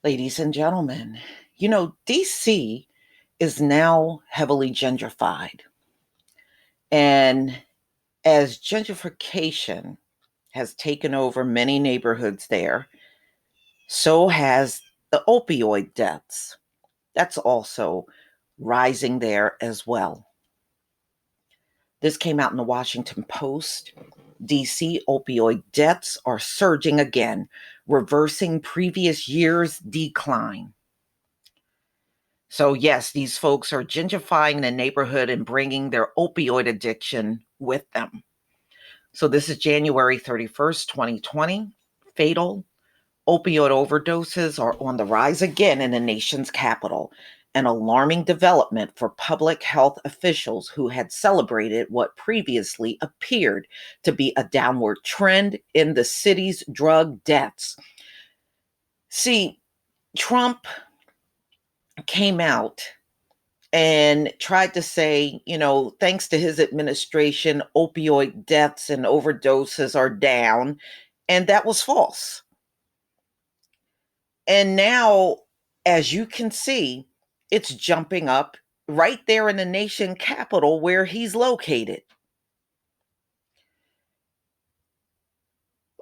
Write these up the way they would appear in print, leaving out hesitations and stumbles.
Ladies and gentlemen, DC is now heavily gentrified. And as gentrification has taken over many neighborhoods there, so has the opioid deaths. That's also rising there as well. This came out in the Washington Post. DC opioid deaths are surging again, reversing previous year's decline. So, yes, these folks are gentrifying the neighborhood and bringing their opioid addiction with them. So, this is January 31st, 2020. Fatal opioid overdoses are on the rise again in the nation's capital, an alarming development for public health officials who had celebrated what previously appeared to be a downward trend in the city's drug deaths. See, Trump came out and tried to say, thanks to his administration, opioid deaths and overdoses are down. And that was false. And now, as you can see, it's jumping up right there in the nation capital where he's located.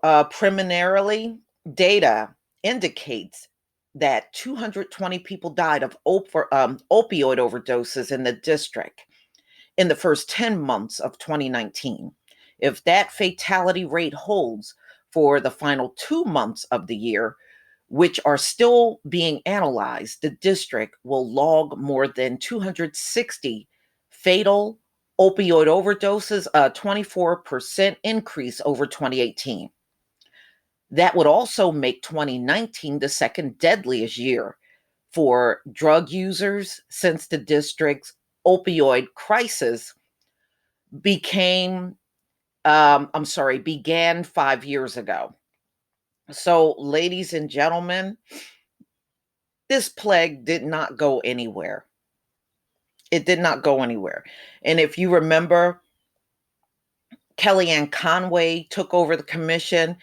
Preliminarily, data indicates that 220 people died of opioid overdoses in the district in the first 10 months of 2019. If that fatality rate holds for the final 2 months of the year, which are still being analyzed, the district will log more than 260 fatal opioid overdoses, a 24% increase over 2018. That would also make 2019 the second deadliest year for drug users since the district's opioid crisis began 5 years ago. So, ladies and gentlemen, this plague did not go anywhere. It did not go anywhere. And if you remember, Kellyanne Conway took over the commission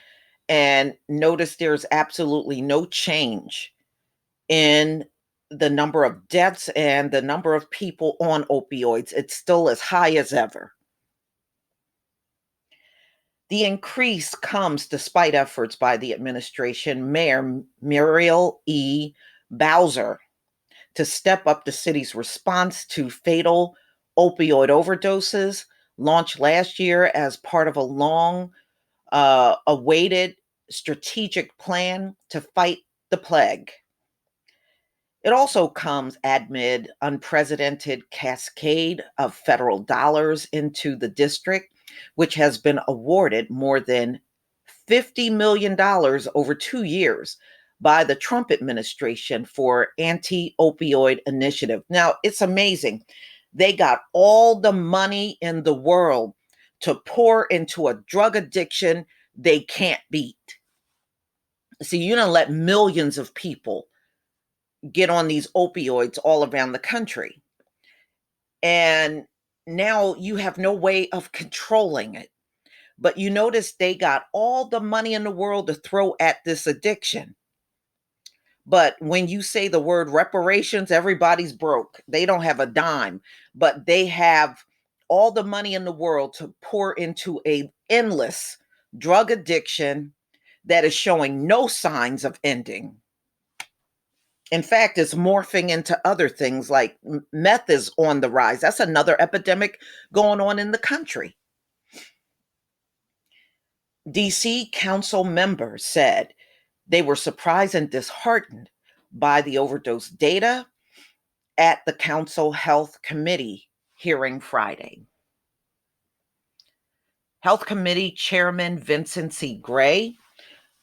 and noticed there's absolutely no change in the number of deaths and the number of people on opioids. It's still as high as ever. The increase comes despite efforts by the administration Mayor Muriel E. Bowser to step up the city's response to fatal opioid overdoses, launched last year as part of a long awaited strategic plan to fight the plague. It also comes amid unprecedented cascade of federal dollars into the district, which has been awarded more than $50 million over 2 years by the Trump administration for anti-opioid initiative. Now, it's amazing. They got all the money in the world to pour into a drug addiction they can't beat. See, you don't let millions of people get on these opioids all around the country. And now you have no way of controlling it. But you notice they got all the money in the world to throw at this addiction. But when you say the word reparations, everybody's broke. They don't have a dime, but they have all the money in the world to pour into a endless drug addiction that is showing no signs of ending. In fact, it's morphing into other things like meth is on the rise. That's another epidemic going on in the country. DC council members said they were surprised and disheartened by the overdose data at the council health committee hearing Friday. Health Committee Chairman Vincent C. Gray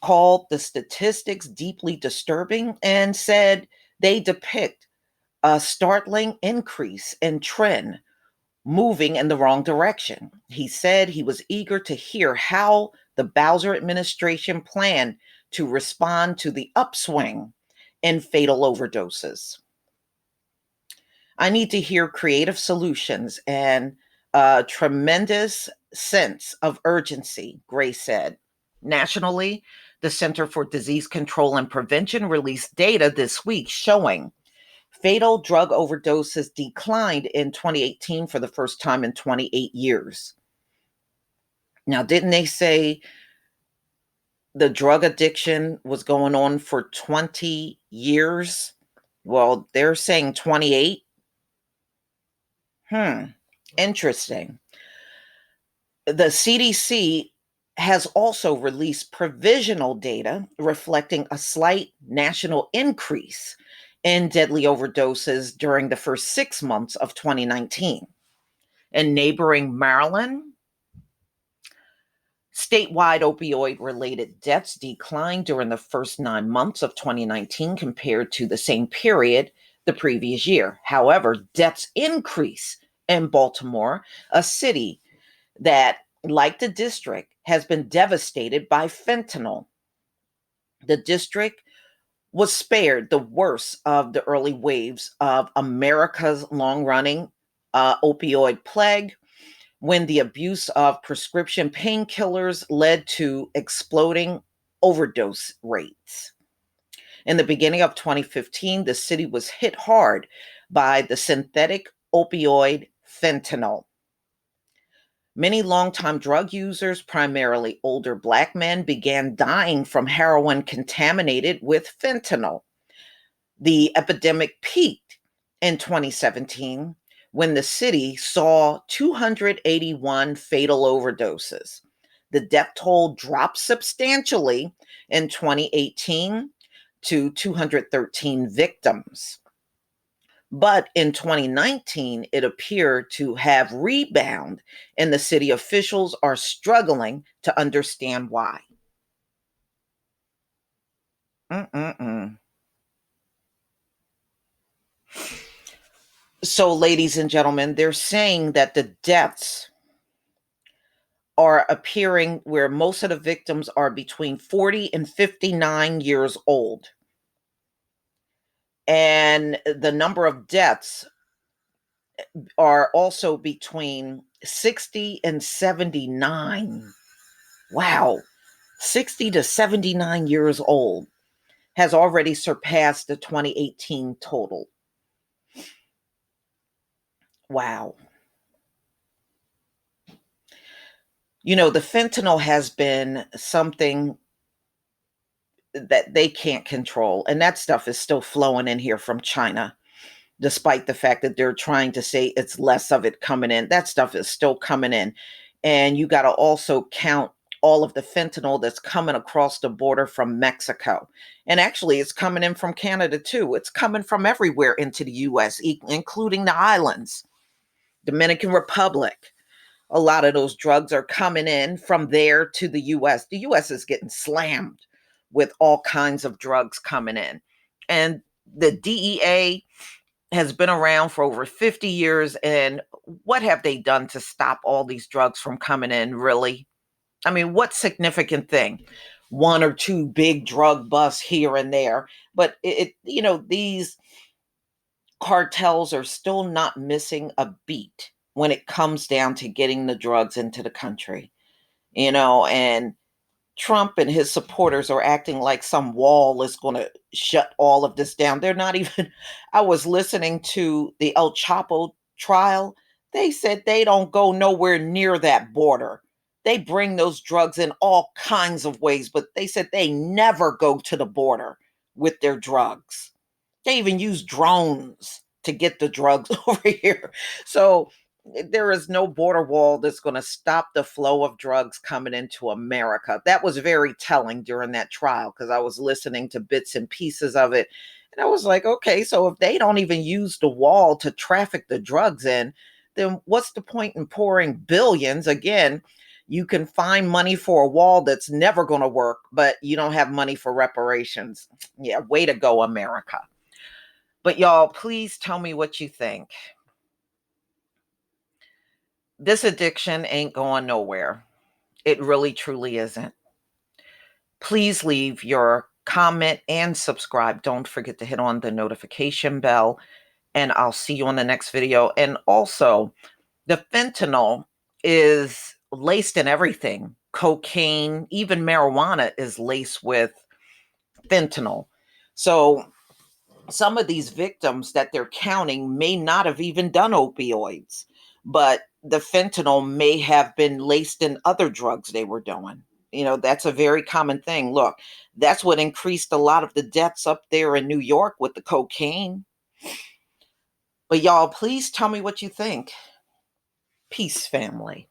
called the statistics deeply disturbing and said they depict a startling increase in trend moving in the wrong direction. He said he was eager to hear how the Bowser administration planned to respond to the upswing in fatal overdoses. I need to hear creative solutions and a tremendous sense of urgency, Gray said. Nationally, the Center for Disease Control and Prevention released data this week showing fatal drug overdoses declined in 2018 for the first time in 28 years. Now, didn't they say the drug addiction was going on for 20 years? Well, they're saying 28. Interesting. The CDC has also released provisional data reflecting a slight national increase in deadly overdoses during the first 6 months of 2019. In neighboring Maryland, statewide opioid-related deaths declined during the first 9 months of 2019 compared to the same period the previous year. However, deaths increase in Baltimore, a city that, like the district, has been devastated by fentanyl. The district was spared the worst of the early waves of America's long-running opioid plague, when the abuse of prescription painkillers led to exploding overdose rates. In the beginning of 2015, the city was hit hard by the synthetic opioid fentanyl. Many longtime drug users, primarily older Black men, began dying from heroin contaminated with fentanyl. The epidemic peaked in 2017 when the city saw 281 fatal overdoses. The death toll dropped substantially in 2018 to 213 victims. But in 2019, it appeared to have rebound, and the city officials are struggling to understand why. So, ladies and gentlemen, they're saying that the deaths are appearing where most of the victims are between 40 and 59 years old. And the number of deaths are also between 60 and 79. Wow. 60 to 79 years old has already surpassed the 2018 total. Wow. You know, the fentanyl has been something that they can't control, and that stuff is still flowing in here from China, despite the fact that they're trying to say it's less of it coming in. That stuff is still coming in. And you got to also count all of the fentanyl that's coming across the border from Mexico. And actually, it's coming in from Canada too. It's coming from everywhere into the US, including the islands, Dominican Republic. A lot of those drugs are coming in from there to the US. The US is getting slammed with all kinds of drugs coming in. And the DEA has been around for over 50 years. And what have they done to stop all these drugs from coming in, really? I mean, what significant thing? One or two big drug busts here and there. But these cartels are still not missing a beat when it comes down to getting the drugs into the country. And Trump and his supporters are acting like some wall is going to shut all of this down. They're not even. I was listening to the El Chapo trial. They said they don't go nowhere near that border. They bring those drugs in all kinds of ways, but they said they never go to the border with their drugs. They even use drones to get the drugs over here. So there is no border wall that's going to stop the flow of drugs coming into America. That was very telling during that trial because I was listening to bits and pieces of it. And I was like, okay, so if they don't even use the wall to traffic the drugs in, then what's the point in pouring billions? Again, you can find money for a wall that's never going to work, but you don't have money for reparations. Yeah, way to go, America. But y'all, please tell me what you think. This addiction ain't going nowhere. It really, truly isn't. Please leave your comment and subscribe. Don't forget to hit on the notification bell, and I'll see you on the next video. And also, the fentanyl is laced in everything. cocaine, even marijuana is laced with fentanyl. So some of these victims that they're counting may not have even done opioids, but the fentanyl may have been laced in other drugs they were doing. That's a very common thing. Look, that's what increased a lot of the deaths up there in New York with the cocaine. But y'all, please tell me what you think. Peace, family.